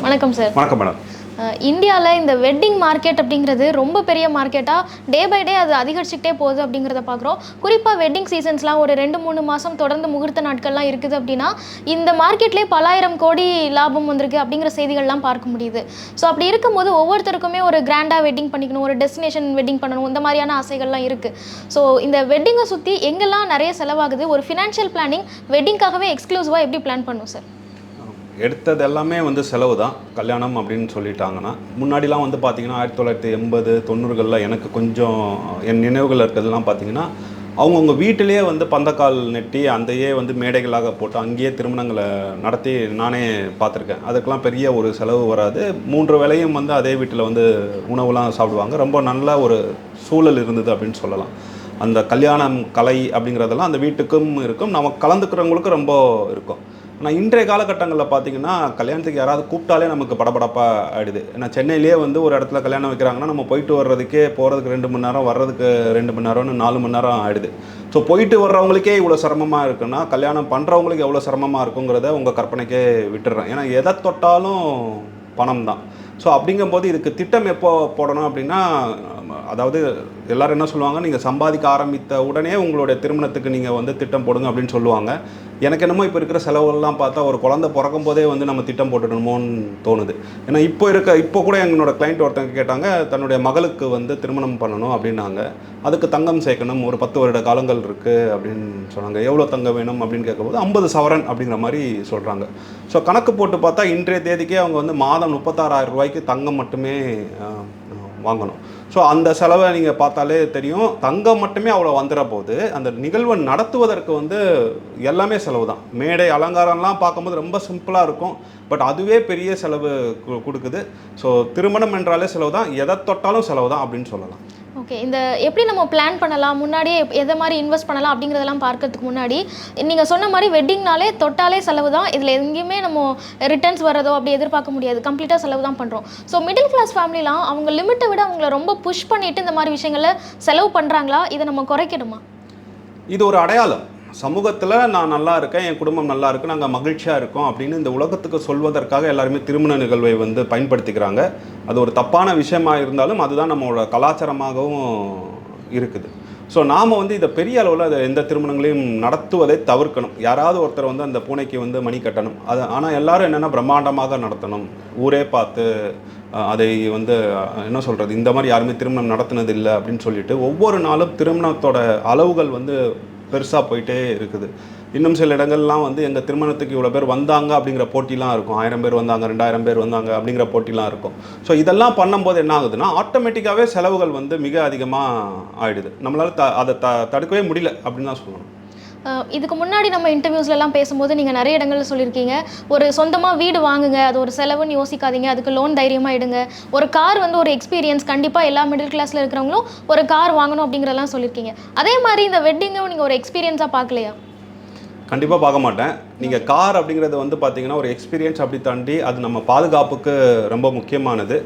வணக்கம் சார். வணக்கம் மேடம். இந்தியாவில் இந்த வெட்டிங் மார்க்கெட் அப்படிங்கிறது ரொம்ப பெரிய மார்க்கெட்டாக டே பை டே அது அதிகரிச்சுக்கிட்டே போகுது அப்படிங்கிறத பார்க்குறோம். குறிப்பாக வெட்டிங் சீசன்ஸ்லாம் ஒரு 2-3 மாதம் தொடர்ந்து முகூர்த்த நாட்கள்லாம் இருக்குது அப்படின்னா இந்த மார்க்கெட்லேயே பலாயிரம் கோடி லாபம் வந்திருக்கு அப்படிங்கிற செய்திகள்லாம் பார்க்க முடியுது. ஸோ அப்படி இருக்கும்போது ஒவ்வொருத்தருக்குமே ஒரு கிராண்டாக வெட்டிங் பண்ணிக்கணும், ஒரு டெஸ்டினேஷன் வெட்டிங் பண்ணணும், இந்த மாதிரியான ஆசைகள்லாம் இருக்குது. ஸோ இந்த வெட்டிங்கை சுற்றி எங்கெல்லாம் நிறைய செலவாகுது, ஒரு ஃபினான்ஷியல் பிளானிங் வெட்டிங்காகவே எக்ஸ்க்ளூசிவாக எப்படி பிளான் பண்ணும் சார்? எடுத்தது எல்லாமே செலவு தான். கல்யாணம் அப்படின்னு சொல்லிட்டாங்கன்னா முன்னாடிலாம் பார்த்தீங்கன்னா 1980 90களில் எனக்கு கொஞ்சம் என் நினைவுகள் இருக்கிறதுலாம் பார்த்தீங்கன்னா அவங்கவுங்க வீட்டிலேயே பந்தக்கால் நெட்டி அந்தையே மேடைகளாக போட்டு அங்கேயே திருமணங்களை நடத்தி நானே பார்த்துருக்கேன். அதுக்கெல்லாம் பெரிய ஒரு செலவு வராது. 3 வேளையும் அதே வீட்டில் உணவுலாம் சாப்பிடுவாங்க. ரொம்ப நல்ல ஒரு சூழல் இருந்தது அப்படின்னு சொல்லலாம். அந்த கல்யாணம் கலை அப்படிங்கிறதெல்லாம் அந்த வீட்டுக்கும் இருக்கும், நம்ம கலந்துக்கிறவங்களுக்கும் ரொம்ப இருக்கும். ஆனால் இன்றைய காலகட்டங்களில் பார்த்தீங்கன்னா கல்யாணத்துக்கு யாராவது கூப்பிட்டாலே நமக்கு படபடப்பாக ஆகிடுது. ஏன்னா சென்னையிலேயே ஒரு இடத்துல கல்யாணம் வைக்கிறாங்கன்னா நம்ம போயிட்டு வர்றதுக்கே போகிறதுக்கு 2 மணி நேரம், வர்றதுக்கு 2 மணி நேரம்னு 4 மணி நேரம் ஆகிடுது. ஸோ போயிட்டு வர்றவங்களுக்கே இவ்வளோ சிரமமாக இருக்குன்னா கல்யாணம் பண்ணுறவங்களுக்கு எவ்வளோ சிரமமாக இருக்குங்கிறத உங்கள் கற்பனைக்கே விட்டுடுறேன். ஏன்னா எதை தொட்டாலும் பணம் தான். ஸோ அப்படிங்கும்போது இதுக்கு திட்டம் எப்போ போடணும் அப்படின்னா, அதாவது எல்லோரும் என்ன சொல்லுவாங்க, நீங்கள் சம்பாதிக்க ஆரம்பித்த உடனே உங்களுடைய திருமணத்துக்கு நீங்கள் திட்டம் போடுங்க அப்படின்னு சொல்லுவாங்க. எனக்கு என்னமோ இப்போ இருக்கிற செலவுகள்லாம் பார்த்தா ஒரு குழந்தை பிறக்கும் போதே நம்ம திட்டம் போட்டுடணுமோன்னு தோணுது. ஏன்னா இப்போ கூட என்னோட கிளைண்ட் ஒருத்தங்க கேட்டாங்க, தன்னுடைய மகளுக்கு திருமணம் பண்ணணும் அப்படின்னாங்க. அதுக்கு தங்கம் சேர்க்கணும், ஒரு 10 வருட காலங்கள் இருக்குது அப்படின்னு சொன்னாங்க. எவ்வளோ தங்கம் வேணும் அப்படின்னு கேட்கும்போது 50 சவரன் அப்படிங்கிற மாதிரி சொல்கிறாங்க. ஸோ கணக்கு போட்டு பார்த்தா இன்றைய தேதிக்கே அவங்க மாதம் 36,000 ரூபாய்க்கு தங்கம் மட்டுமே வாங்கணும். ஸோ அந்த செலவை நீங்கள் பார்த்தாலே தெரியும். தங்கம் மட்டுமே அவ்வளோ வந்துட போது அந்த நிகழ்வை நடத்துவதற்கு எல்லாமே செலவு தான். மேடை அலங்காரம்லாம் பார்க்கும்போது ரொம்ப சிம்பிளாக இருக்கும், பட் அதுவே பெரிய செலவு கொடுக்குது. ஸோ திருமணம் என்றாலே செலவு தான், எதை தொட்டாலும் செலவு தான் அப்படின்னு சொல்லலாம். ஓகே, இந்த எப்படி நம்ம பிளான் பண்ணலாம், முன்னாடியே எதை மாதிரி இன்வெஸ்ட் பண்ணலாம் அப்படிங்கிறதெல்லாம் பார்க்கறதுக்கு முன்னாடி நீங்கள் சொன்ன மாதிரி வெட்டிங்னாலே தொட்டாலே செலவு தான். இதில் எங்கேயுமே நம்ம ரிட்டர்ன்ஸ் வரதோ அப்படி எதிர்பார்க்க முடியாது, கம்ப்ளீட்டாக செலவு தான் பண்ணுறோம். ஸோ மிடில் கிளாஸ் ஃபேமிலிலாம் அவங்க லிமிட்டை விட அவங்கள ரொம்ப புஷ் பண்ணிவிட்டு இந்த மாதிரி விஷயங்களை செலவு பண்ணுறாங்களா? இதை நம்ம குறைக்கணுமா? இது ஒரு அடையாளம். சமூகத்தில் நான் நல்லா இருக்கேன், என் குடும்பம் நல்லா இருக்குது, நாங்கள் மகிழ்ச்சியாக இருக்கோம் அப்படின்னு இந்த உலகத்துக்கு சொல்வதற்காக எல்லாருமே திருமண நிகழ்வை பயன்படுத்திக்கிறாங்க. அது ஒரு தப்பான விஷயமாக இருந்தாலும் அதுதான் நம்மளோட கலாச்சாரமாகவும் இருக்குது. ஸோ நாம் இதை பெரிய அளவில் அதை எந்த திருமணங்களையும் நடத்துவதை தவிர்க்கணும். யாராவது ஒருத்தர் அந்த பூனைக்கு மணி கட்டணும், அது ஆனால் எல்லோரும் என்னென்னா பிரம்மாண்டமாக நடத்தணும், ஊரே பார்த்து அதை என்ன சொல்கிறது, இந்த மாதிரி யாருமே திருமணம் நடத்தினது இல்லை அப்படின்னு சொல்லிட்டு ஒவ்வொரு நாளும் திருமணத்தோட அளவுகள் பெருசாக போயிட்டே இருக்குது. இன்னும் சில இடங்கள்லாம் எங்கள் திருமணத்துக்கு இவ்வளோ பேர் வந்தாங்க அப்படிங்கிற போட்டிலாம் இருக்கும். 1000 பேர் வந்தாங்க, 2000 பேர் வந்தாங்க அப்படிங்கிற போட்டிலாம் இருக்கும். ஸோ இதெல்லாம் பண்ணும்போது என்ன ஆகுதுன்னா ஆட்டோமேட்டிக்காகவே செலவுகள் மிக அதிகமாக ஆகிடுது. நம்மளால் அதை தடுக்கவே முடியல அப்படின்னு தான் சொல்லணும். இதுக்கு முன்னாடி நம்ம இன்டர்வியூஸ்லாம் பேசும்போது நீங்கள் நிறைய இடங்களில் சொல்லியிருக்கீங்க, ஒரு சொந்தமாக வீடு வாங்குங்க, அது ஒரு செலவுன்னு யோசிக்காதீங்க, அதுக்கு லோன் தைரியமாக எடுங்க, ஒரு கார் ஒரு எக்ஸ்பீரியன்ஸ், கண்டிப்பாக எல்லா மிடில் கிளாஸில் இருக்கிறவங்களும் ஒரு கார் வாங்கணும் அப்படிங்கிறதெல்லாம் சொல்லியிருக்கீங்க. அதே மாதிரி இந்த வெட்டிங்கும் நீங்கள் ஒரு எக்ஸ்பீரியன்ஸாக பார்க்கலையா? கண்டிப்பாக பார்க்க மாட்டேன். நீங்கள் கார் அப்படிங்கிறது பார்த்தீங்கன்னா ஒரு எக்ஸ்பீரியன்ஸ், அப்படி தாண்டி அது நம்ம பாதுகாப்புக்கு ரொம்ப முக்கியமானது.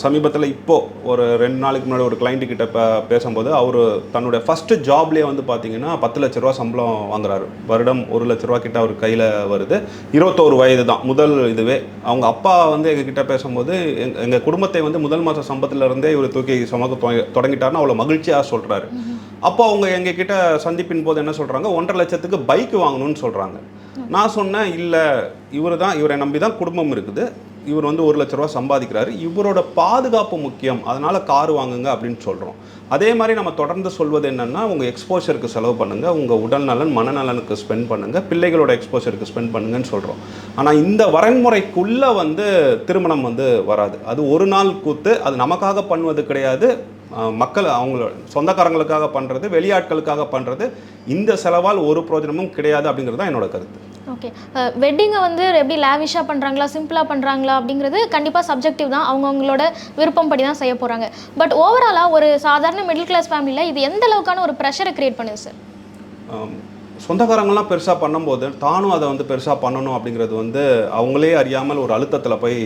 சமீபத்தில் இப்போது ஒரு 2 நாளைக்கு முன்னாடி ஒரு கிளைண்ட்டுக்கிட்ட பேசும்போது அவர் தன்னுடைய ஃபஸ்ட்டு ஜாப்லேயே பார்த்தீங்கன்னா 10 லட்ச ரூபா சம்பளம் வாங்குறாரு. வருடம் 1 லட்ச ரூபா கிட்ட அவர் கையில் வருது. 21 வயது தான் முதல் இதுவே. அவங்க அப்பா எங்ககிட்ட பேசும்போது எங்கள் குடும்பத்தை முதல் மாத சம்பளத்திலேருந்தே இவர் தூக்கி சுமக்க தொடங்கிட்டாருன்னு அவ்வளோ மகிழ்ச்சியாக சொல்கிறாரு. அப்போ அவங்க எங்ககிட்ட சந்திப்பின் போது என்ன சொல்கிறாங்க, 1.5 லட்சத்துக்கு பைக் வாங்கணும்னு சொல்கிறாங்க. நான் சொன்னேன், இல்லை, இவரை நம்பி தான் குடும்பம் இருக்குது, இவர் 1 லட்ச ரூபா சம்பாதிக்கிறாரு, இவரோட பாதுகாப்பு முக்கியம், அதனால் கார் வாங்குங்க அப்படின்னு சொல்கிறோம். அதே மாதிரி நம்ம தொடர்ந்து சொல்வது என்னென்னா, உங்கள் எக்ஸ்போஷருக்கு செலவு பண்ணுங்கள், உங்கள் உடல் நலன் மனநலனுக்கு ஸ்பெண்ட் பண்ணுங்கள், பிள்ளைகளோட எக்ஸ்போஷருக்கு ஸ்பெண்ட் பண்ணுங்கன்னு சொல்கிறோம். ஆனால் இந்த வரன்முறைக்குள்ளே திருமணம் வராது. அது ஒரு நாள் கூத்து, அது நமக்காக பண்ணுவது கிடையாது, மக்கள் அவங்களோட சொந்தக்காரங்களுக்காக பண்ணுறது, வெளியாட்களுக்காக பண்ணுறது. இந்த செலவால் ஒரு பிரயோஜனமும் கிடையாது அப்படிங்கிறது தான் என்னோட கருத்து. ஓகே, வெட்டிங்கை எப்படி லேவிஷாக பண்ணுறாங்களா, சிம்பிளாக பண்ணுறாங்களா அப்படிங்கிறது கண்டிப்பாக சப்ஜெக்டிவ் தான், அவங்கவுங்களோட விருப்பம் படி தான் செய்ய போகிறாங்க. பட் ஓவராலாக ஒரு சாதாரண மிடில் கிளாஸ் ஃபேமிலியில் இது எந்த அளவுக்கான ஒரு ப்ரெஷரை க்ரியேட் பண்ணுது சார்? சொந்தக்காரங்கள்லாம் பெருசாக பண்ணும்போது தானும் அதை பெருசாக பண்ணணும் அப்படிங்கிறது அவங்களே அறியாமல் ஒரு அழுத்தத்தில் போய்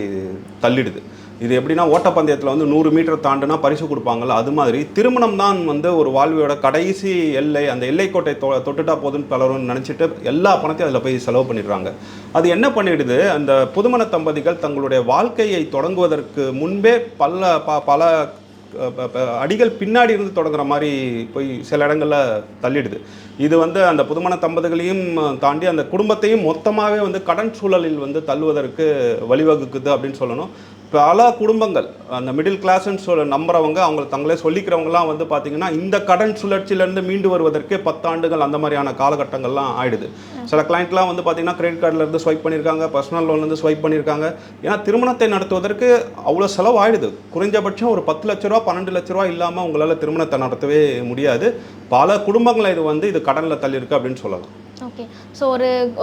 தள்ளிடுது. இது எப்படின்னா ஓட்டப்பந்தயத்தில் வந்து 100 மீட்டர் தாண்டுனா பரிசு கொடுப்பாங்கல்ல, அது மாதிரி திருமணம் தான் வந்து ஒரு வாழ்வியோட கடைசி எல்லை. அந்த எல்லைக்கோட்டை தொட்டுட்டா போதுன்னு பலரும் நினச்சிட்டு எல்லா பணத்தையும் அதில் போய் செலவு பண்ணிடுறாங்க. அது என்ன பண்ணிடுது, அந்த புதுமண தம்பதிகள் தங்களுடைய வாழ்க்கையை தொடங்குவதற்கு முன்பே பல அடிகள் பின்னாடி இருந்து தொடங்குற மாதிரி போய் சில இடங்களில் தள்ளிடுது. இது வந்து அந்த புதுமண தம்பதிகளையும் தாண்டி அந்த குடும்பத்தையும் மொத்தமாகவே வந்து கடன் சூழலில் வந்து தள்ளுவதற்கு வழிவகுக்குது அப்படின்னு சொல்லணும். பல குடும்பங்கள் அந்த மிடில் கிளாஸ்ன்னு நம்புறவங்க அவங்க தங்களே சொல்லிக்கிறவங்கலாம் வந்து பார்த்திங்கன்னா இந்த கடன் சுழற்சியிலேருந்து மீண்டு வருவதற்கே 10 ஆண்டுகள் அந்த மாதிரியான காலகட்டங்கள்லாம் ஆயிடுது. சில கிளைண்ட்லாம் வந்து பார்த்திங்கன்னா கிரெடிட் கார்டிலேருந்து ஸ்வைப் பண்ணியிருக்காங்க, பர்சனல் லோன்லேருந்து ஸ்வைப் பண்ணியிருக்காங்க. ஏன்னா திருமணத்தை நடத்துவதற்கு அவ்வளோ செலவு ஆயிடுது. குறைஞ்சபட்சம் ஒரு 10 லட்ச ரூபா 12 லட்ச ரூபா இல்லாமல் உங்களால் திருமணத்தை நடத்தவே முடியாது. பல குடும்பங்களை இது கடனில் தள்ளியிருக்கு அப்படின்னு சொல்லலாம். ஓகே. ஸோ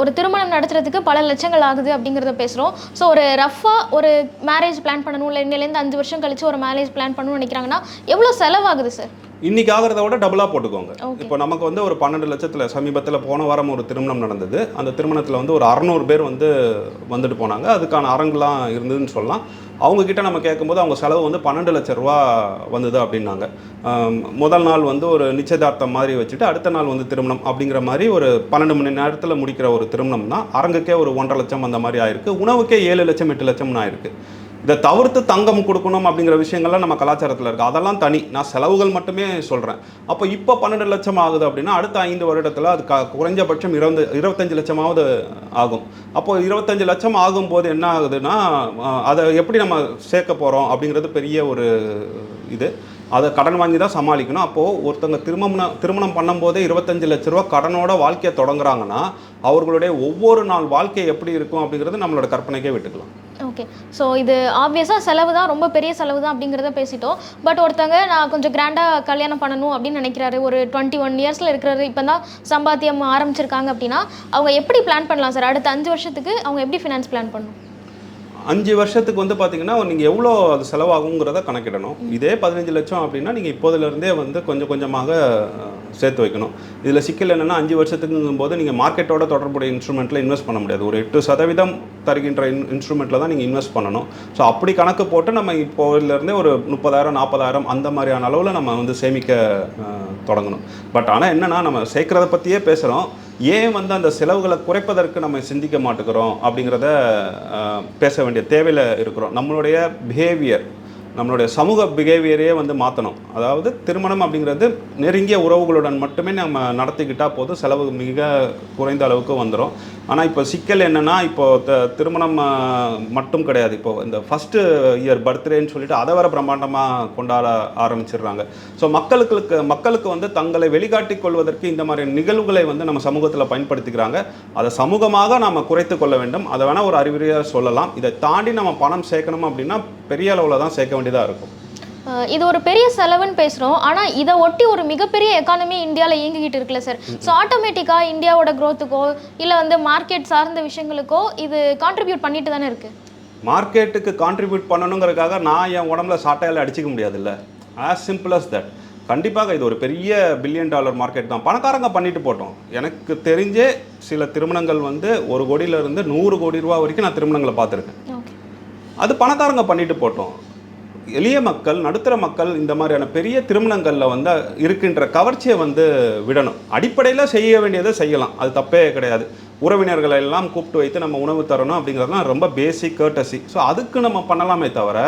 ஒரு திருமணம் நடத்துறதுக்கு பல லட்சங்கள் ஆகுது அப்படிங்கிறத பேசுகிறோம். ஸோ ஒரு ரஃபாக ஒரு மேரேஜ் பிளான் பண்ணணும், இல்லை இன்னிலேருந்து 5 வருஷம் கழிச்சு ஒரு மேரேஜ் பிளான் பண்ணணும்னு நினைக்கிறாங்கன்னா எவ்வளோ செலவாகுது சார்? இன்னைக்கு ஆகிறத விட டபுளாக போட்டுக்கோங்க. இப்போ நமக்கு வந்து ஒரு 12 லட்சத்தில் சமீபத்தில் போன வாரம் ஒரு திருமணம் நடந்தது. அந்த திருமணத்தில் வந்து ஒரு 600 பேர் வந்துட்டு போனாங்க. அதுக்கான அரங்குலாம் இருந்ததுன்னு சொல்லலாம். அவங்கக்கிட்ட நம்ம கேட்கும்போது அவங்க செலவு வந்து 12 லட்ச ரூபா வந்தது அப்படின்னாங்க. முதல் நாள் வந்து ஒரு நிச்சயதார்த்தம் மாதிரி வச்சுட்டு அடுத்த நாள் வந்து திருமணம் அப்படிங்கிற மாதிரி ஒரு 12 மணி நேரத்தில் முடிக்கிற ஒரு திருமணம் தான். அரங்குக்கே ஒரு 1.5 லட்சம் அந்த மாதிரி ஆயிருக்கு. உணவுக்கே 7 லட்சம் 8 லட்சம்னு ஆயிருக்கு. இதை தவிர்த்து தங்கம் கொடுக்கணும் அப்படிங்கிற விஷயங்கள்லாம் நம்ம கலாச்சாரத்தில் இருக்குது. அதெல்லாம் தனி. நான் செலவுகள் மட்டுமே சொல்கிறேன். அப்போ இப்போ 12 லட்சம் ஆகுது அப்படின்னா அடுத்த 5 வருடத்தில் அது குறைஞ்சபட்சம் 25 லட்சமாவது ஆகும். அப்போது 25 லட்சம் ஆகும்போது என்ன ஆகுதுன்னா அதை எப்படி நம்ம சேர்க்க போகிறோம் அப்படிங்கிறது பெரிய ஒரு இது. அதை கடன் வாங்கி தான் சமாளிக்கணும். அப்போது ஒருத்தங்க திருமணம் பண்ணும்போதே 25 லட்ச ரூபா கடனோட வாழ்க்கையை தொடங்குறாங்கன்னா அவர்களுடைய ஒவ்வொரு நாள் வாழ்க்கை எப்படி இருக்கும் அப்படிங்கிறது நம்மளோட கற்பனைக்கே விட்டுக்கலாம். ஓகே. ஸோ இது ஆப்வியஸாக செலவு தான், ரொம்ப பெரிய செலவு தான் அப்படிங்கிறத பேசிட்டோம். பட் ஒருத்தங்க நான் கொஞ்சம் கிராண்டாக கல்யாணம் பண்ணணும் அப்படின்னு நினைக்கிறாரு, ஒரு 21 இயர்ஸில் இருக்கிறாரு, இப்போ தான் சம்பாத்தியம் ஆரம்பிச்சிருக்காங்க அப்படின்னா அவங்க எப்படி பிளான் பண்ணலாம் சார்? அடுத்த 5 வருஷத்துக்கு அவங்க எப்படி ஃபினான்ஸ் பிளான் பண்ணணும்? 5 வருஷத்துக்கு வந்து பார்த்தீங்கன்னா நீங்கள் எவ்வளோ அது செலவாகுங்கிறத கணக்கிடணும். இதே 15 லட்சம் அப்படின்னா நீங்கள் இப்போதுலேருந்தே வந்து கொஞ்சம் கொஞ்சமாக சேர்த்து வைக்கணும். இதில் சிக்கல் என்னென்னா 5 வருஷத்துக்குங்கும் போது நீங்கள் மார்க்கெட்டோட தொடர்புடைய இன்ஸ்ட்ருமெண்ட்டில் இன்வெஸ்ட் பண்ண முடியாது. ஒரு 8% தருகின்ற இன்ஸ்ட்ருமெண்ட்டில் தான் நீங்கள் இன்வெஸ்ட் பண்ணணும். ஸோ அப்படி கணக்கு போட்டு நம்ம இப்போதுலேருந்தே ஒரு 30,000 40,000 அந்த மாதிரியான அளவில் நம்ம வந்து சேமிக்க தொடங்கணும். பட் ஆனால் என்னென்னா நம்ம சேர்க்குறத பற்றியே பேசுகிறோம். ஏன் வந்து அந்த செலவுகளை குறைப்பதற்கு நம்ம சிந்திக்க மாட்டேங்கிறோம் அப்படிங்கிறத பேச வேண்டிய தேவையில் இருக்கிறோம். நம்மளுடைய பிஹேவியர், நம்மளுடைய சமூக பிஹேவியரையே வந்து மாற்றணும். அதாவது திருமணம் அப்படிங்கிறது நெருங்கிய உறவுகளுடன் மட்டுமே நம்ம நடத்திக்கிட்டால் போதும், செலவு மிக குறைந்த அளவுக்கு வந்துடும். ஆனால் இப்போ சிக்கல் என்னென்னா இப்போது திருமணம் மட்டும் கிடையாது. இப்போது இந்த ஃபஸ்ட்டு இயர் பர்த்டேன்னு சொல்லிட்டு அதை வர பிரம்மாண்டமாக கொண்டாட ஆரம்பிச்சிடுறாங்க. ஸோ மக்களுக்கு வந்து தங்களை வெளிக்காட்டிக் கொள்வதற்கு இந்த மாதிரி நிகழ்வுகளை வந்து நம்ம சமூகத்தில் பயன்படுத்திக்கிறாங்க. அதை சமூகமாக நாம் குறைத்து கொள்ள வேண்டும். அதை வேணால் ஒரு அறிவுரையாக சொல்லலாம். இதை தாண்டி நம்ம பணம் சேர்க்கணும் அப்படின்னா பெரிய அளவில் தான் சேர்க்க வேண்டியதாக இருக்கும். இது ஒரு பெரிய செலவுன்னு பேசுகிறோம். ஆனால் இதை ஒட்டி ஒரு மிகப்பெரிய எக்கானமி இந்தியாவில் இயங்கிக்கிட்டு இருக்குல்ல சார். ஸோ ஆட்டோமேட்டிக்காக இந்தியாவோட க்ரோத்துக்கோ இல்லை வந்து மார்க்கெட் சார்ந்த விஷயங்களுக்கோ இது கான்ட்ரிபியூட் பண்ணிட்டு தானே இருக்குது. மார்க்கெட்டுக்கு கான்ட்ரிபியூட் பண்ணணுங்கிறதுக்காக நான் என் உடம்புல சாட்டையால் அடிச்சிக்க முடியாதுல்ல. As simple as that. கண்டிப்பாக இது ஒரு பெரிய $1 பில்லியன் மார்க்கெட் தான். பணக்காரங்க பண்ணிட்டு போட்டோம். எனக்கு தெரிஞ்சே சில திருமணங்கள் வந்து 1 கோடியிலேருந்து 100 கோடி ரூபா வரைக்கும் நான் திருமணங்களை பார்த்துருக்கேன். அது பணக்காரங்க பண்ணிட்டு போட்டோம். எளிய மக்கள், நடுத்தர மக்கள் இந்த மாதிரியான பெரிய திருமணங்களில் வந்து இருக்கின்ற கவர்ச்சியை வந்து விடணும். அடிப்படையில் செய்ய வேண்டியதை செய்யலாம், அது தப்பே கிடையாது. உறவினர்களை எல்லாம் கூப்பிட்டு வைத்து நம்ம உணவு தரணும் அப்படிங்கிறதுலாம் ரொம்ப பேசிக் கர்ட்டசி. ஸோ அதுக்கு நம்ம பண்ணலாமே தவிர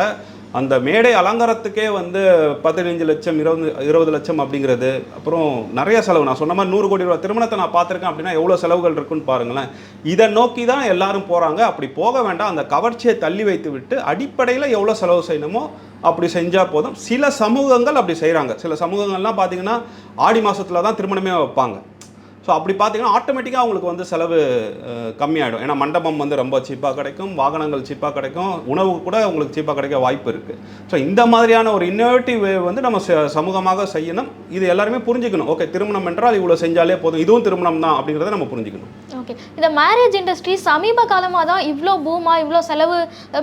அந்த மேடை அலங்காரத்துக்கே வந்து 15 லட்சம் 20 லட்சம் அப்படிங்கிறது, அப்புறம் நிறைய செலவு. நான் சொன்ன மாதிரி 100 கோடி ரூபா திருமணத்தை நான் பார்த்துருக்கேன் அப்படின்னா எவ்வளோ செலவுகள் இருக்குன்னு பாருங்களேன். இதை நோக்கி தான் எல்லாரும் போகிறாங்க. அப்படி போக வேண்டாம். அந்த கவர்ச்சியை தள்ளி வைத்து விட்டு அடிப்படையில் எவ்வளோ செலவு செய்யணுமோ அப்படி செஞ்சால் போதும். சில சமூகங்கள் அப்படி செய்கிறாங்க. சில சமூகங்கள்லாம் பார்த்திங்கன்னா ஆடி மாதத்தில் தான் திருமணமே வைப்பாங்க. ஸோ அப்படி பார்த்தீங்கன்னா ஆட்டோமேட்டிக்காக அவங்களுக்கு வந்து செலவு கம்மியாகிடும். ஏன்னா மண்டபம் வந்து ரொம்ப சீப்பாக கிடைக்கும், வாகனங்கள் சீப்பாக கிடைக்கும், உணவு கூட உங்களுக்கு சீப்பாக கிடைக்க வாய்ப்பு இருக்குது. ஸோ இந்த மாதிரியான ஒரு இன்னோவேட்டிவ் வே வந்து நம்ம சமூகமாக செய்யணும். இது எல்லாருமே புரிஞ்சுக்கணும். ஓகே, திருமணம் என்றால் இவ்வளோ செஞ்சாலே போதும், இதுவும் திருமணம் தான் அப்படிங்கிறத நம்ம புரிஞ்சுக்கணும். ஓகே. இந்த மேரேஜ் இண்டஸ்ட்ரி சமீப காலமாக தான் இவ்வளோ பூமாக இவ்வளோ செலவு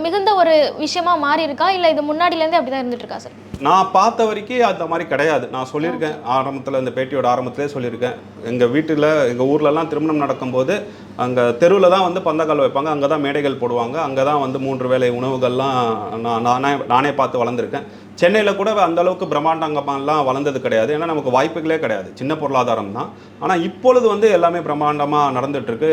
மிகுந்த ஒரு விஷயமா மாறி இருக்கா, இல்லை இது முன்னாடியிலேருந்தே அப்படி தான் இருந்துட்டு இருக்கா சார்? நான் பார்த்த வரைக்கும் அந்த மாதிரி கிடையாது. நான் சொல்லியிருக்கேன் ஆரம்பத்தில், இந்த பேட்டியோட ஆரம்பத்திலே சொல்லியிருக்கேன். எங்கள் வீட்டில் எங்கள் ஊர்லலாம் திருமணம் நடக்கும்போது அங்கே தெருவில் தான் வந்து பந்தக்கால் வைப்பாங்க, அங்கே தான் மேடைகள் போடுவாங்க, அங்கே தான் வந்து 3 வேளை உணவுகள்லாம் நானே பார்த்து வளர்ந்துருக்கேன். சென்னையில் கூட அந்த அளவுக்கு பிரம்மாண்டங்கமாக வளர்ந்தது கிடையாது. ஏன்னா நமக்கு வாய்ப்புகளே கிடையாது, சின்ன பொருளாதாரம் தான். ஆனால் இப்பொழுது வந்து எல்லாமே பிரம்மாண்டமாக நடந்துகிட்ருக்கு.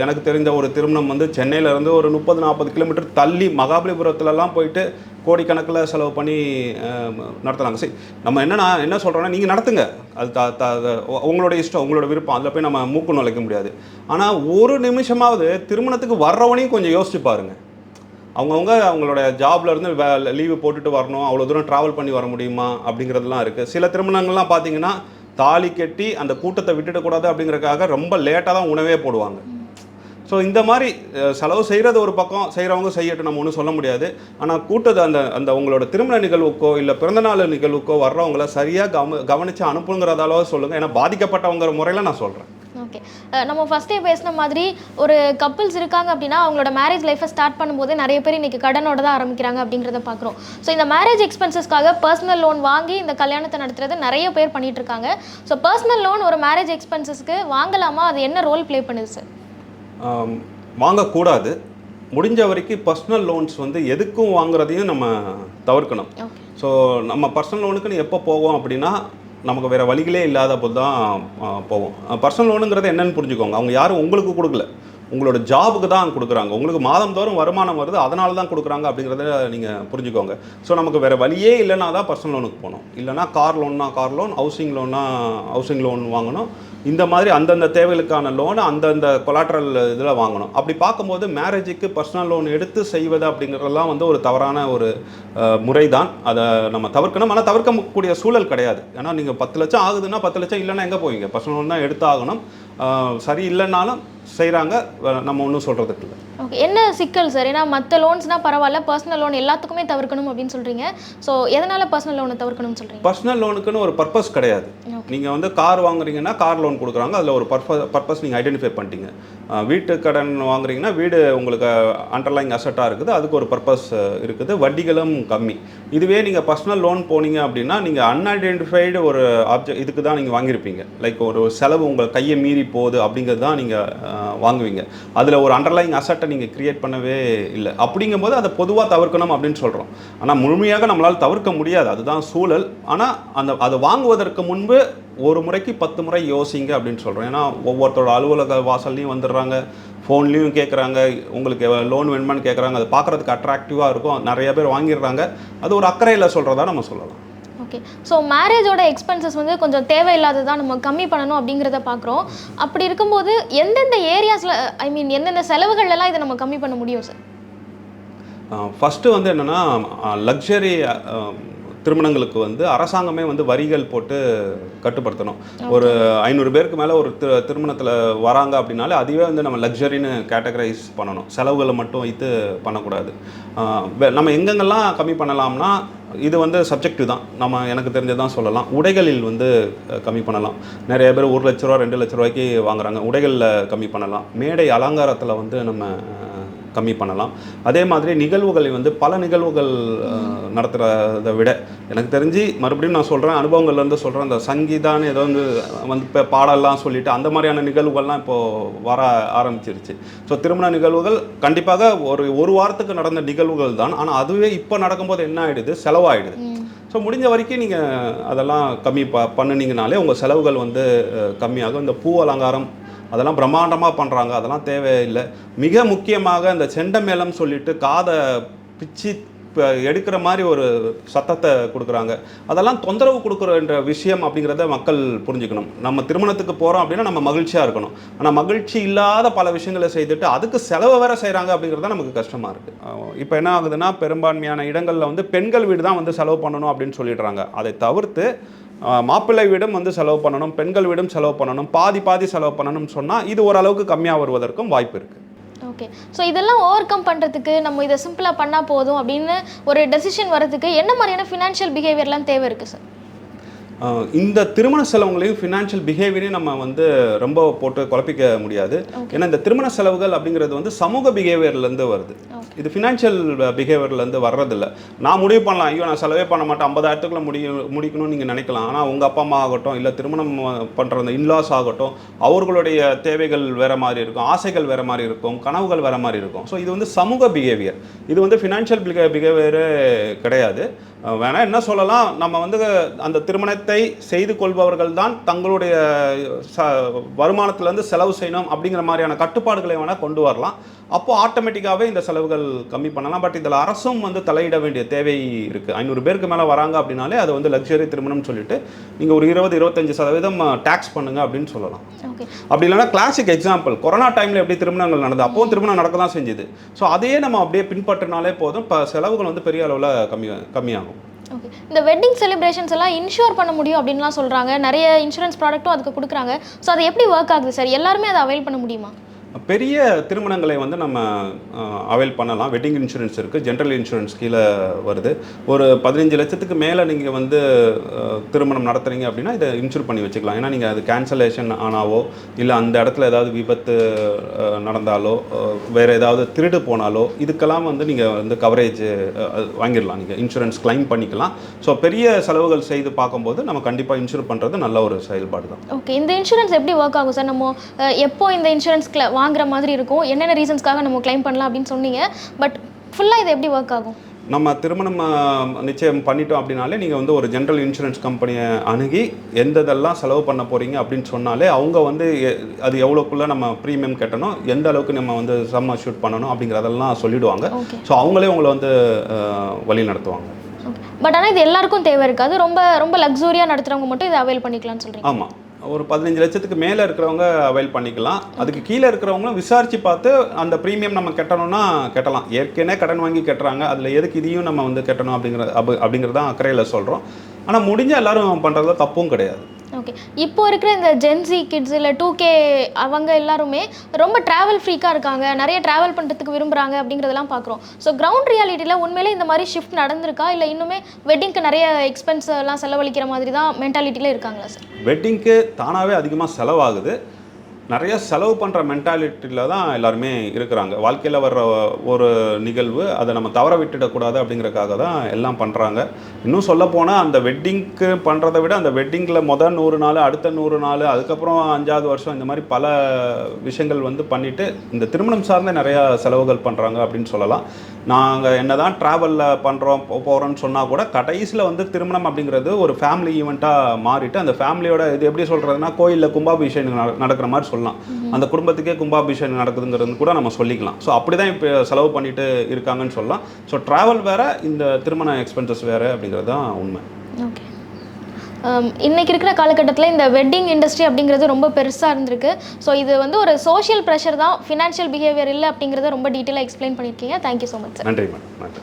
எனக்கு தெரிஞ்ச ஒரு திருமணம் வந்து சென்னையிலேருந்து ஒரு 30-40 கிலோமீட்டர் தள்ளி மகாபலிபுரத்துலலாம் போயிட்டு கோடிக்கணக்கில் செலவு பண்ணி நடத்துகிறாங்க. சரி, நம்ம என்ன சொல்கிறோன்னா, நீங்கள் நடத்துங்க, அது உங்களோட இஷ்டம், உங்களோட விருப்பம், அதில் போய் நம்ம மூக்கு நுழைக்க முடியாது. ஆனால் ஒரு நிமிஷமாவது திருமணத்துக்கு வர்றவனையும் கொஞ்சம் யோசிச்சு பாருங்கள். அவங்களோட ஜாப்லேருந்து லீவு போட்டுட்டு வரணும், அவ்வளோ தூரம் ட்ராவல் பண்ணி வர முடியுமா அப்படிங்கிறதுலாம் இருக்குது. சில திருமணங்கள்லாம் பார்த்தீங்கன்னா தாலி கட்டி அந்த கூட்டத்தை விட்டுடக்கூடாது அப்படிங்கிறதுக்காக ரொம்ப லேட்டாக தான் உணவே போடுவாங்க. ஸோ இந்த மாதிரி செலவு செய்கிறது ஒரு பக்கம், செய்கிறவங்க செய்யட்டும், நம்ம ஒன்றும் சொல்ல முடியாது. ஆனால் கூட்டத்தை அந்த உங்களோட திருமண நிகழ்வுக்கோ இல்லை பிறந்தநாள் நிகழ்வுக்கோ வர்றவங்கள சரியாக கவனித்து அனுப்புங்கிறதால சொல்லுங்கள். ஏன்னா பாதிக்கப்பட்டவங்கிற முறையில் நான் சொல்கிறேன். ஓகே, நம்ம ஃபஸ்ட்டே பேசின மாதிரி ஒரு கப்புள்ஸ் இருக்காங்க அப்படின்னா அவங்களோட மேரேஜ் லைஃப்பை ஸ்டார்ட் பண்ணும்போது நிறைய பேர் இன்றைக்கி கடனோட தான் ஆரம்பிக்கிறாங்க அப்படிங்கிறத பார்க்குறோம். ஸோ இந்த மேரேஜ் எக்ஸ்பென்சஸ்க்காக பர்சனல் லோன் வாங்கி இந்த கல்யாணத்தை நடத்துறது நிறைய பேர் பண்ணிகிட்டு இருக்காங்க. ஸோ பர்சனல் லோன் ஒரு மேரேஜ் எக்ஸ்பென்சஸ்க்கு வாங்கலாமா? அது என்ன ரோல் ப்ளே பண்ணுது சார்? வாங்கக்கூடாது. முடிஞ்ச வரைக்கும் பர்சனல் லோன்ஸ் வந்து எதுக்கும் வாங்குறதையும் நம்ம தவிர்க்கணும். ஸோ நம்ம பர்சனல் லோனுக்குன்னு எப்போ போவோம் அப்படின்னா, நமக்கு வேறு வழிகளே இல்லாத போது தான் போவோம். பர்சனல் லோனுங்கிறது என்னென்னு புரிஞ்சுக்கோங்க. அவங்க யாரும் உங்களுக்கு கொடுக்கல, உங்களோட ஜாபுக்கு தான் கொடுக்குறாங்க. உங்களுக்கு மாதந்தோறும் வருமானம் வருது, அதனால தான் கொடுக்குறாங்க அப்படிங்கிறத நீங்கள் புரிஞ்சுக்கோங்க. ஸோ நமக்கு வேறு வழியே இல்லைனா தான் பர்சனல் லோனுக்கு போகணும். இல்லைனா கார் லோன்னா கார் லோன், ஹவுசிங் லோன்னா ஹவுசிங் லோன் வாங்கணும். இந்த மாதிரி அந்தந்த தேவைகளுக்கான லோனை அந்தந்த கொலாட்ரல் இதில் வாங்கணும். அப்படி பார்க்கும்போது மேரேஜுக்கு பர்சனல் லோன் எடுத்து செய்வது அப்படிங்கிறதெல்லாம் வந்து ஒரு தவறான ஒரு முறை தான். அதை நம்ம தவிர்க்கணும். ஆனால் தவிர்க்கக்கூடிய சூழல் கிடையாது. ஏன்னா நீங்கள் 10 லட்சம் ஆகுதுன்னா 10 லட்சம் இல்லைன்னா எங்கே போவீங்க? பர்சனல் லோன் தான் எடுத்து ஆகணும். சரி இல்லைன்னாலும் செய்கிறாங்க, நம்ம ஒன்றும் சொல்கிறதுக்கு இல்லை. ஓகே, என்ன சிக்கல் சார்? ஏன்னா மற்ற லோன்ஸ்னால் பரவாயில்ல, பர்சனல் லோன் எல்லாத்துக்குமே தவிர்க்கணும் அப்படின்னு சொல்கிறீங்க. ஸோ எதனால் பர்சனல் லோனை தவிர்க்கணும்னு சொல்கிறீங்க? பர்சனல் லோனுக்குன்னு ஒரு பர்பஸ் கிடையாது. நீங்கள் வந்து கார் வாங்குறீங்கன்னா கார் லோன் கொடுக்குறாங்க, அதில் ஒரு பர்பஸ் நீங்கள் ஐடென்டிஃபை பண்ணிட்டீங்க. வீட்டு கடன் வாங்குறீங்கன்னா வீடு உங்களுக்கு அண்டர்லைங் அசட்டாக இருக்குது, அதுக்கு ஒரு பர்பஸ் இருக்குது, வட்டிகளும் கம்மி. இதுவே நீங்கள் பர்சனல் லோன் போனீங்க அப்படின்னா நீங்கள் அன்ஐடென்டிஃபைடு ஒரு இதுக்கு தான் நீங்கள் வாங்கியிருப்பீங்க. லைக் ஒரு செலவு உங்கள் கையை மீறி போகுது அப்படிங்கிறது தான் நீங்கள் வாங்குவீங்க. அதில் ஒரு அண்டர்லைங் அசட்டை நீங்கள் கிரியேட் பண்ணவே இல்லை. அப்படிங்கும்போது அதை பொதுவாக தவிர்க்கணும் அப்படின்னு சொல்கிறோம். ஆனால் முழுமையாக நம்மளால் தவிர்க்க முடியாது, அதுதான் சூழல். ஆனால் அதை வாங்குவதற்கு முன்பு ஒரு முறைக்கு 10 முறை யோசிங்க அப்படின்னு சொல்கிறோம். ஏன்னா ஒவ்வொருத்தரோட அலுவலக வாசல்லையும் வந்துடுறாங்க, ஃபோன்லேயும் கேட்குறாங்க, உங்களுக்கு லோன் வேணுமான்னு கேட்குறாங்க. அது பார்க்குறதுக்கு அட்ராக்டிவாக இருக்கும், நிறைய பேர் வாங்கிடுறாங்க. அது ஒரு அக்கறையில் சொல்கிறதா நம்ம சொல்லலாம். ஓகே, ஸோ மேரேஜோட எக்ஸ்பென்சஸ் வந்து கொஞ்சம் தேவையில்லாததான் நம்ம கம்மி பண்ணணும் அப்படிங்கிறத பார்க்குறோம். அப்படி இருக்கும்போது எந்தெந்த ஏரியாஸில் எந்தெந்த செலவுகள்லாம் இதை நம்ம கம்மி பண்ண முடியும் சார்? ஃபஸ்ட்டு வந்து என்னென்னா, லக்ஸரி திருமணங்களுக்கு வந்து அரசாங்கமே வந்து வரிகள் போட்டு கட்டுப்படுத்தணும். ஒரு 500 பேருக்கு மேலே ஒரு திருமணத்தில் வராங்க அப்படின்னாலே அதுவே வந்து நம்ம லக்ஸரின்னு கேட்டகரைஸ் பண்ணணும். செலவுகளை மட்டும் வைத்து பண்ணக்கூடாது. நம்ம எங்கெங்கெல்லாம் கம்மி பண்ணலாம்னா, இது வந்து சப்ஜெக்டிவ் தான், நம்ம எனக்கு தெரிஞ்சதான் சொல்லலாம். உடைகளில் வந்து கம்மி பண்ணலாம். நிறைய பேர் 1 லட்ச ரூபா 2 லட்ச ரூபாய்க்கு வாங்குறாங்க, உடைகளில் கம்மி பண்ணலாம். மேடை அலங்காரத்தில் வந்து நம்ம கம்மி பண்ணலாம். அதே மாதிரி நிகழ்வுகளை வந்து பல நிகழ்வுகள் நடத்துகிறத விட, எனக்கு தெரிஞ்சு மறுபடியும் நான் சொல்கிறேன், அனுபவங்கள்லேருந்து சொல்கிறேன், அந்த சங்கீதான்னு ஏதோ வந்து இப்போ பாடலாம் சொல்லிவிட்டு அந்த மாதிரியான நிகழ்வுகள்லாம் இப்போது வர ஆரம்பிச்சிருச்சு. ஸோ திருமண நிகழ்வுகள் கண்டிப்பாக ஒரு வாரத்துக்கு நடந்த நிகழ்வுகள் தான். ஆனால் அதுவே இப்போ நடக்கும்போது என்ன ஆகிடுது, செலவாகிடுது. ஸோ முடிஞ்ச வரைக்கும் நீங்கள் அதெல்லாம் கம்மி பண்ணினீங்கனாலே உங்கள் செலவுகள் வந்து கம்மியாகும். இந்த பூ அலங்காரம் அதெல்லாம் பிரம்மாண்டமாக பண்ணுறாங்க, அதெல்லாம் தேவையில்லை. மிக முக்கியமாக இந்த செண்டமேளம் சொல்லிட்டு காதை பிச்சு எடுக்கிற மாதிரி ஒரு சத்தத்தை கொடுக்குறாங்க. அதெல்லாம் தொந்தரவு கொடுக்குறன்ற விஷயம் அப்படிங்கிறத மக்கள் புரிஞ்சுக்கணும். நம்ம திருமணத்துக்கு போகிறோம் அப்படின்னா நம்ம மகிழ்ச்சியாக இருக்கணும். ஆனால் மகிழ்ச்சி இல்லாத பல விஷயங்களை செய்துட்டு அதுக்கு செலவு வேறு செய்கிறாங்க அப்படிங்கிறது நமக்கு கஷ்டமாக இருக்குது. இப்போ என்ன ஆகுதுன்னா, பெரும்பான்மையான இடங்களில் வந்து பெண்கள் வீடு தான் வந்து செலவு பண்ணணும் அப்படின்னு சொல்லிடுறாங்க. அதை தவிர்த்து மாப்பிள்ளை வீடும் வந்து செலவு பண்ணணும், பெண்கள் வீடும் செலவு பண்ணணும், பாதி செலவு பண்ணணும்னு சொன்னால் இது ஓரளவுக்கு கம்மியாக வருவதற்கும் வாய்ப்பு இருக்குது. ஓகே, ஸோ இதெல்லாம் ஓவர் கம் பண்ணுறதுக்கு நம்ம இதை சிம்பிளாக பண்ணால் போதும் அப்படின்னு ஒரு டெசிஷன் வரதுக்கு என்ன மாதிரியான ஃபினான்ஷியல் பிஹேவியர்லாம் தேவை இருக்குது சார்? இந்த திருமண செலவுகளையும் ஃபினான்ஷியல் பிஹேவியரையும் நம்ம வந்து ரொம்ப போட்டு குழப்பிக்க முடியாது. ஏன்னா இந்த திருமண செலவுகள் அப்படிங்கிறது வந்து சமூக பிஹேவியர்லேருந்து வருது. இது ஃபினான்ஷியல் பிஹேவியர்லேருந்து வர்றதில்ல. நான் முடிவு பண்ணலாம், ஐயோ நான் செலவே பண்ண மாட்டேன், 50,000க்குள்ள முடிக்கணும்னு நீங்கள் நினைக்கலாம். ஆனால் உங்கள் அப்பா அம்மா ஆகட்டும், இல்லை திருமணம் பண்ணுற அந்த இன்லாஸ் ஆகட்டும், அவர்களுடைய தேவைகள் வேறு மாதிரி இருக்கும், ஆசைகள் வேறு மாதிரி இருக்கும், கனவுகள் வேறு மாதிரி இருக்கும். ஸோ இது வந்து சமூக பிஹேவியர், இது வந்து ஃபினான்ஷியல் பிஹேவியரு கிடையாது. வேணால் என்ன சொல்லலாம், நம்ம வந்து அந்த திருமணத்தை செய்து கொள்பவர்கள் தான் தங்களுடைய வருமானத்திலேருந்து செலவு செய்யணும் அப்படிங்கிற மாதிரியான கட்டுப்பாடுகளை வேணால் கொண்டு வரலாம். அப்போது ஆட்டோமேட்டிக்காகவே இந்த செலவுகள் கம்மி பண்ணலாம். பட் இதில் அரசும் வந்து தலையிட வேண்டிய தேவை இருக்குது. 500 பேருக்கு மேலே வராங்க அப்படின்னாலே அது வந்து லக்ஸரி திருமணம்னு சொல்லிட்டு நீங்கள் ஒரு 20-25% டேக்ஸ் பண்ணுங்கள் அப்படின்னு சொல்லலாம். அப்படி இல்லைனா கிளாசிக் எக்ஸாம்பிள், கொரோனா டைமில் எப்படி திருமணங்கள் நடந்தது, அப்போவும் திருமணம் நடக்க தான் செஞ்சுது. ஸோ அதையே நம்ம அப்படியே பின்பற்றினாலே போதும், இப்போ செலவுகள் வந்து பெரிய அளவில் கம்மியாகும். ஓகே, இந்த வெட்டிங் செலிப்ரேஷன்ஸ் எல்லாம் இன்ஷூர் பண்ண முடியும் அப்படின்லாம் சொல்கிறாங்க. நிறைய இன்சூரன்ஸ் ப்ராடக்ட்டும் அதுக்கு கொடுக்குறாங்க. ஸோ அது எப்படி ஒர்க் ஆகுது சார்? எல்லாருமே அதை அவைல் பண்ண முடியுமா? பெரிய திருமணங்களை வந்து நம்ம அவைல் பண்ணலாம். வெட்டிங் இன்சூரன்ஸ் இருக்குது, ஜென்ரல் இன்சூரன்ஸ் கீழே வருது. ஒரு 15 லட்சத்துக்கு மேலே நீங்கள் வந்து திருமணம் நடத்துகிறீங்க அப்படின்னா இதை இன்சூர் பண்ணி வச்சுக்கலாம். ஏன்னா நீங்கள் அது கேன்சலேஷன் ஆனாவோ, இல்லை அந்த இடத்துல ஏதாவது விபத்து நடந்தாலோ, வேறு ஏதாவது திருடு போனாலோ, இதுக்கெல்லாம் வந்து நீங்கள் வந்து கவரேஜ் வாங்கிடலாம், நீங்கள் இன்சூரன்ஸ் கிளைம் பண்ணிக்கலாம். ஸோ பெரிய செலவுகள் செய்து பார்க்கும்போது நம்ம கண்டிப்பாக இன்சூர் பண்ணுறது நல்ல ஒரு செயல்பாடு தான். ஓகே, இந்த இன்சூரன்ஸ் எப்படி ஒர்க் ஆகும் சார்? நம்ம எப்போ இந்த இன்சூரன்ஸ் வாங்குற மாதிரி இருக்கும், என்னென்ன ரீசன்ஸ்க்காக நம்ம கிளைம் பண்ணலாம் அப்படின்னு சொன்னீங்க. பட் ஃபுல்லாக இது எப்படி ஒர்க் ஆகும்? நம்ம திருமணம் நிச்சயம் பண்ணிட்டோம் அப்படின்னாலே நீங்கள் வந்து ஒரு ஜென்ரல் இன்சூரன்ஸ் கம்பெனியை அணுகி எந்ததெல்லாம் செலவு பண்ண போகிறீங்க அப்படின்னு சொன்னாலே அவங்க வந்து அது எவ்வளோக்குள்ளே நம்ம ப்ரீமியம் கட்டணும், எந்த அளவுக்கு நம்ம வந்து சம் அஷ்யூட் பண்ணணும் அப்படிங்கிறதெல்லாம் சொல்லிவிடுவாங்க. ஸோ அவங்களே உங்களை வந்து வழி நடத்துவாங்க. பட் ஆனால் இது எல்லாருக்கும் தேவை இருக்காது, ரொம்ப ரொம்ப லக்ஸூரியாக நடத்துகிறவங்க மட்டும் இதை அவைல் பண்ணிக்கலாம்னு சொல்கிறீங்க? ஆமாம், ஒரு 15 லட்சத்துக்கு மேலே இருக்கிறவங்க அவைல் பண்ணிக்கலாம். அதுக்கு கீழே இருக்கிறவங்களும் விசாரித்து பார்த்து அந்த ப்ரீமியம் நம்ம கட்டணும்னா கட்டலாம். ஏற்கனவே கடன் வாங்கி கட்டுறாங்க, அதில் எதுக்கு இதையும் நம்ம வந்து கட்டணும் அப்படிங்கிறதான் அக்கறையில் சொல்கிறோம். ஆனால் முடிஞ்ச எல்லாரும் பண்ணுறதுல தப்பும் கிடையாது. ஓகே, இப்போ இருக்கிற இந்த ஜென்சி கிட்ஸ் இல்லை 2K அவங்க எல்லாருமே ரொம்ப ட்ராவல் ஃப்ரீக்காக இருக்காங்க, நிறைய ட்ராவல் பண்ணுறதுக்கு விரும்புகிறாங்க அப்படிங்கிறதெல்லாம் பார்க்குறோம். ஸோ கிரவுண்ட் ரியாலிட்டியில் உண்மையிலே இந்த மாதிரி ஷிஃப்ட் நடந்திருக்கா, இல்லை இன்னுமே வெட்டிங்க்கு நிறைய எக்ஸ்பென்ஸ் எல்லாம் செலவழிக்கிற மாதிரி தான் மென்டாலிட்டியில் இருக்காங்களா சார்? வெட்டிங்க்கு தானாகவே அதிகமாக செலவாகுது, நிறைய செலவு பண்ணுற மென்டாலிட்டியில் தான் எல்லாருமே இருக்கிறாங்க. வாழ்க்கையில் வர்ற ஒரு நிகழ்வு அதை நம்ம தவற விட்டுடக்கூடாது அப்படிங்கிறக்காக தான் எல்லாம் பண்ணுறாங்க. இன்னும் சொல்லப்போனால் அந்த வெட்டிங்க்கு பண்ணுறதை விட அந்த வெட்டிங்கில் முதல் 100 நாள், அடுத்த 100 நாள், அதுக்கப்புறம் 5வது வருஷம், இந்த மாதிரி பல விஷயங்கள் வந்து பண்ணிவிட்டு இந்த திருமணம் சார்ந்த நிறையா செலவுகள் பண்ணுறாங்க அப்படின்னு சொல்லலாம். நாங்கள் என்ன தான் ட்ராவலில் பண்ணுறோம் போகிறோன்னு சொன்னால் கூட கடைசியில் வந்து திருமணம் அப்படிங்கிறது ஒரு ஃபேமிலி ஈவெண்ட்டாக மாறிட்டு அந்த ஃபேமிலியோட இது எப்படி சொல்கிறதுனா கோயிலில் கும்பாபிஷேகம் நடக்கிற மாதிரி சொல்லலாம். அந்த குடும்பத்துக்கே கும்பாபிஷேகம் நடக்குதுங்கிறது கூட நம்ம சொல்லிக்கலாம். ஸோ அப்படி தான் இப்போ செலவு பண்ணிட்டு இருக்காங்கன்னு சொல்லலாம். ஸோ ட்ராவல் வேறு, இந்த திருமண எக்ஸ்பென்சஸ் வேறு அப்படிங்கிறது தான் உண்மை. ஓகே, இன்றைக்கி இருக்கிற காலகட்டத்தில் இந்த வெட்டிங் இண்டஸ்ட்ரி அப்படிங்கிறது ரொம்ப பெருசாக இருந்திருக்கு. ஸோ இது வந்து ஒரு சோஷியல் ப்ரெஷர் தான், ஃபினான்ஷியல் பிஹேவியர் இல்லை அப்படிங்கிறத ரொம்ப டீட்டெயிலாக எக்ஸ்பிளைன் பண்ணியிருக்கீங்க. Thank you so much sir. நன்றி மேடம். நன்றி.